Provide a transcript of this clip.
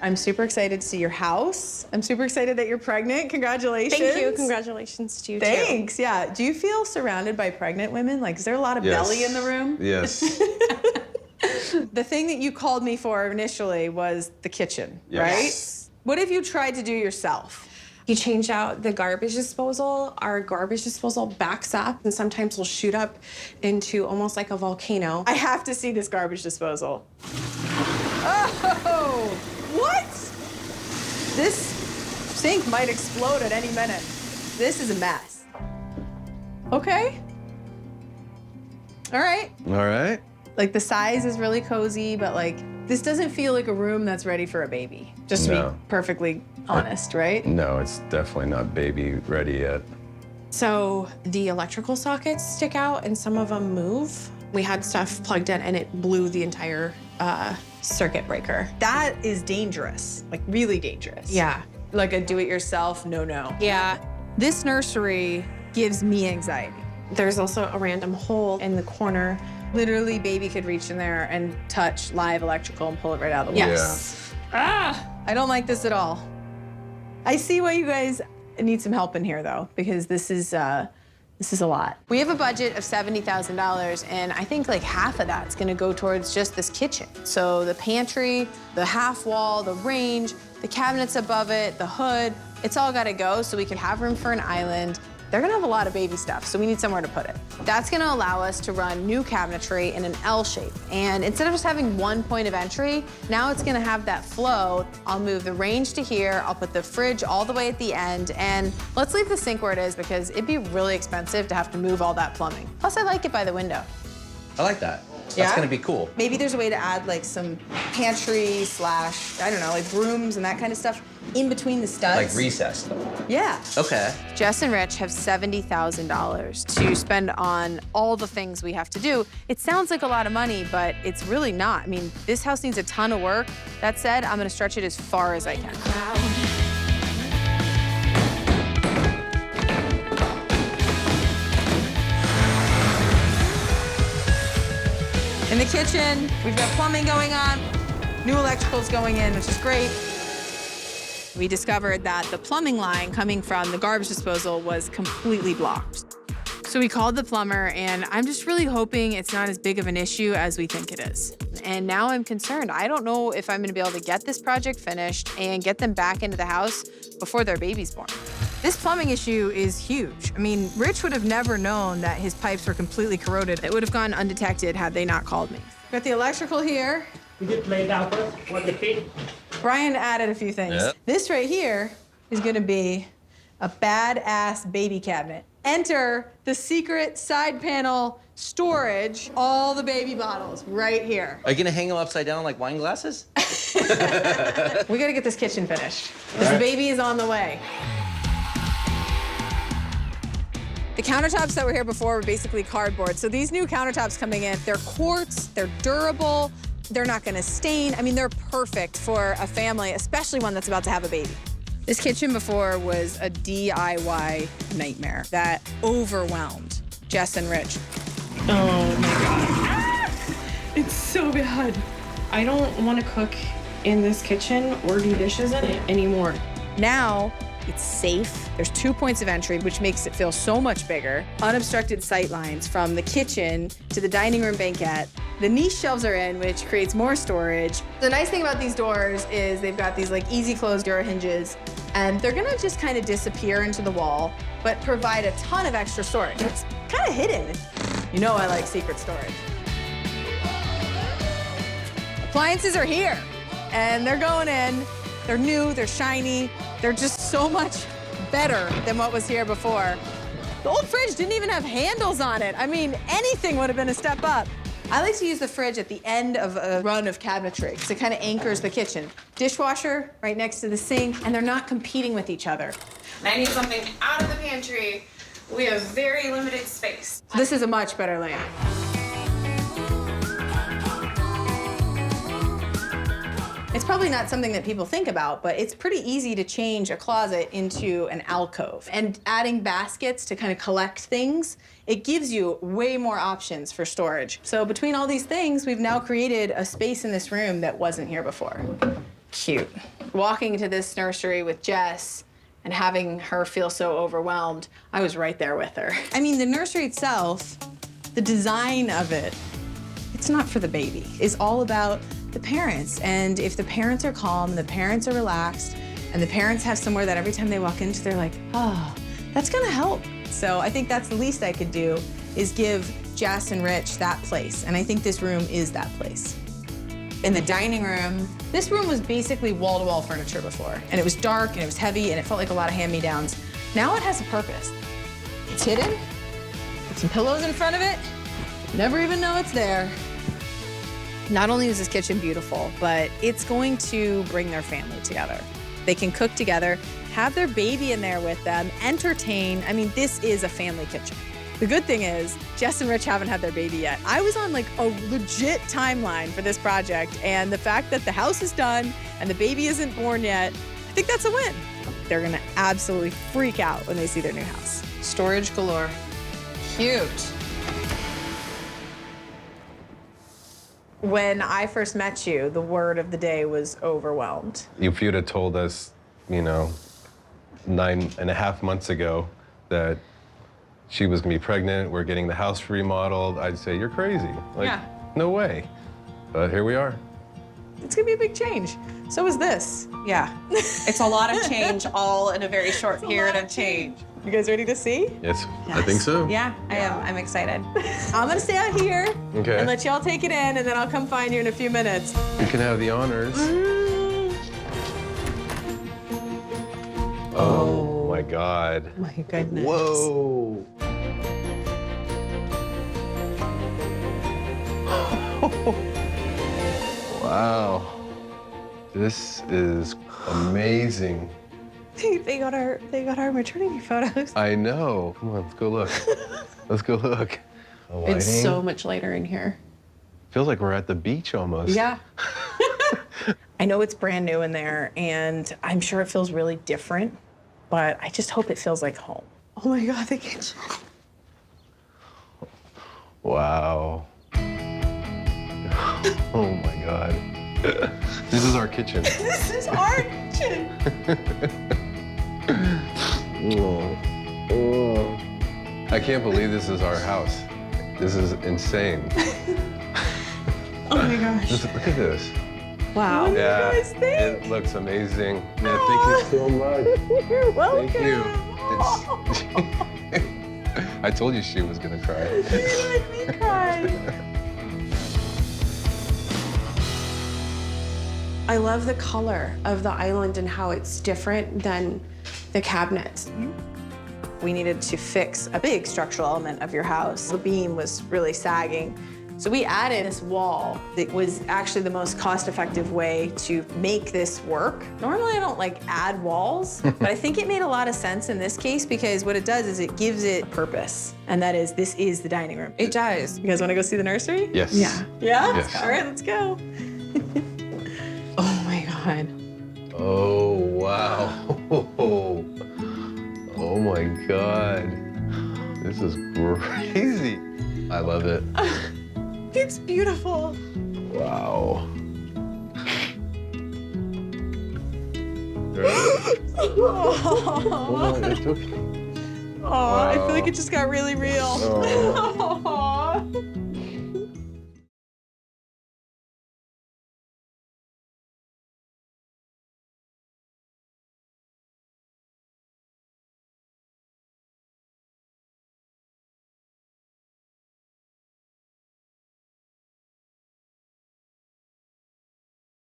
I'm super excited to see your house. I'm super excited that you're pregnant. Congratulations. Thank you. Congratulations to you, Thanks. too. Yeah. Do you feel surrounded by pregnant women? Like, is there a lot of belly in the room? Yes. The thing that you called me for initially was the kitchen, Yes. right? What have you tried to do yourself? You change out the garbage disposal. Our garbage disposal backs up and sometimes will shoot up into almost like a volcano. I have to see this garbage disposal. Oh, what? This sink might explode at any minute. This is a mess. Okay. All right. All right. Like, the size is really cozy, but like, this doesn't feel like a room that's ready for a baby. Just to No. be perfectly honest, right? No, it's definitely not baby ready yet. So the electrical sockets stick out and some of them move. We had stuff plugged in and it blew the entire circuit breaker. That is dangerous, like really dangerous. Yeah. Like a do-it-yourself, no. Yeah. This nursery gives me anxiety. There's also a random hole in the corner. Literally, baby could reach in there and touch live electrical and pull it right out of the wall. Yes. I don't like this at all. I see why you guys need some help in here, though, because this is a lot. We have a budget of $70,000, and I think like half of that's gonna go towards just this kitchen. So the pantry, the half wall, the range, the cabinets above it, the hood, it's all gotta go so we can have room for an island. They're gonna have a lot of baby stuff, so we need somewhere to put it. That's gonna allow us to run new cabinetry in an L shape. And instead of just having one point of entry, now it's gonna have that flow. I'll move the range to here, I'll put the fridge all the way at the end, and let's leave the sink where it is because it'd be really expensive to have to move all that plumbing. Plus, I like it by the window. I like that. Yeah? That's gonna be cool. Maybe there's a way to add like some pantry slash, I don't know, like rooms and that kind of stuff in between the studs. Like recessed. Yeah. Okay. Jess and Rich have $70,000 to spend on all the things we have to do. It sounds like a lot of money, but it's really not. I mean, this house needs a ton of work. That said, I'm gonna stretch it as far as I can. In the kitchen, we've got plumbing going on, new electricals going in, which is great. We discovered that the plumbing line coming from the garbage disposal was completely blocked. So we called the plumber, and I'm just really hoping it's not as big of an issue as we think it is. And now I'm concerned. I don't know if I'm gonna be able to get this project finished and get them back into the house before their baby's born. This plumbing issue is huge. I mean, Rich would have never known that his pipes were completely corroded. It would have gone undetected had they not called me. Got the electrical here. We just laid out what the feet. Brian added a few things. Yep. This right here is gonna be a badass baby cabinet. Enter the secret side panel storage, all the baby bottles right here. Are you gonna hang them upside down like wine glasses? We gotta get this kitchen finished. This baby is on the way. The countertops that were here before were basically cardboard. So these new countertops coming in, they're quartz, they're durable, they're not gonna stain. I mean, they're perfect for a family, especially one that's about to have a baby. This kitchen before was a DIY nightmare that overwhelmed Jess and Rich. Oh my God. It's so bad. I don't want to cook in this kitchen or do dishes in it anymore. Now, it's safe. There's 2 points of entry, which makes it feel so much bigger. Unobstructed sight lines from the kitchen to the dining room banquette. The niche shelves are in, which creates more storage. The nice thing about these doors is they've got these like easy close door hinges, and they're gonna just kind of disappear into the wall, but provide a ton of extra storage. It's kind of hidden. You know I like secret storage. Appliances are here, and they're going in. They're new, they're shiny, they're just so much better than what was here before. The old fridge didn't even have handles on it. I mean, anything would have been a step up. I like to use the fridge at the end of a run of cabinetry because it kind of anchors the kitchen. Dishwasher right next to the sink, and they're not competing with each other. I need something out of the pantry. We have very limited space. This is a much better layout. It's probably not something that people think about, but it's pretty easy to change a closet into an alcove. And adding baskets to kind of collect things, it gives you way more options for storage. So between all these things, we've now created a space in this room that wasn't here before. cute. Walking into this nursery with Jess and having her feel so overwhelmed, I was right there with her. I mean, the nursery itself, the design of it, it's not for the baby. It's all about the parents. And if the parents are calm, the parents are relaxed, and the parents have somewhere that every time they walk into, they're like, oh, that's gonna help. So I think that's the least I could do, is give Jess and Rich that place. And I think this room is that place. In the dining room, this room was basically wall-to-wall furniture before. And it was dark, and it was heavy, and it felt like a lot of hand-me-downs. Now it has a purpose. It's hidden, put some pillows in front of it, never even know it's there. Not only is this kitchen beautiful, but it's going to bring their family together. They can cook together, have their baby in there with them, entertain. I mean, this is a family kitchen. The good thing is, Jess and Rich haven't had their baby yet. I was on like a legit timeline for this project, and the fact that the house is done and the baby isn't born yet, I think that's a win. They're gonna absolutely freak out when they see their new house. Storage galore. Cute. When I first met you, the word of the day was overwhelmed. If you'd have told us, you know, 9.5 months ago that she was gonna be pregnant, we're getting the house remodeled, I'd say, you're crazy. Like, Yeah. no way. But here we are. It's gonna be a big change. So is this. Yeah, it's a lot of change, all in a very short period of change. You guys ready to see? Yes, I think so. Yeah, I am. I'm excited. I'm gonna stay out here Okay. and let y'all take it in, and then I'll come find you in a few minutes. You can have the honors. Oh my God. My goodness. Whoa. Wow. This is amazing. They got our maternity photos. I know. Come on, let's go look. Let's go look. The lighting. It's so much lighter in here. Feels like we're at the beach almost. Yeah. I know it's brand new in there, and I'm sure it feels really different, but I just hope it feels like home. Oh my God, the kitchen. Wow. Oh my God. This is our kitchen. This is our kitchen. Oh. I can't believe this is our house. This is insane. Oh my gosh. Look at this. Wow. Yeah, guys think? it looks amazing. Yeah, thank you so much. You're welcome. Thank you. It's, I told you she was gonna cry. You make me cry. I love the color of the island and how it's different than the cabinets. We needed to fix a big structural element of your house. The beam was really sagging. So we added this wall that was actually the most cost-effective way to make this work. Normally I don't like add walls, but I think it made a lot of sense in this case because what it does is it gives it purpose. And that is, this is the dining room. It does. You guys wanna go see the nursery? Yes. Yeah. Yeah? Yes. All right, let's go. Oh my God. Oh, wow. Oh my God. This is crazy. I love it. It's beautiful. Wow. Oh, It took. I feel like it just got really real. Oh.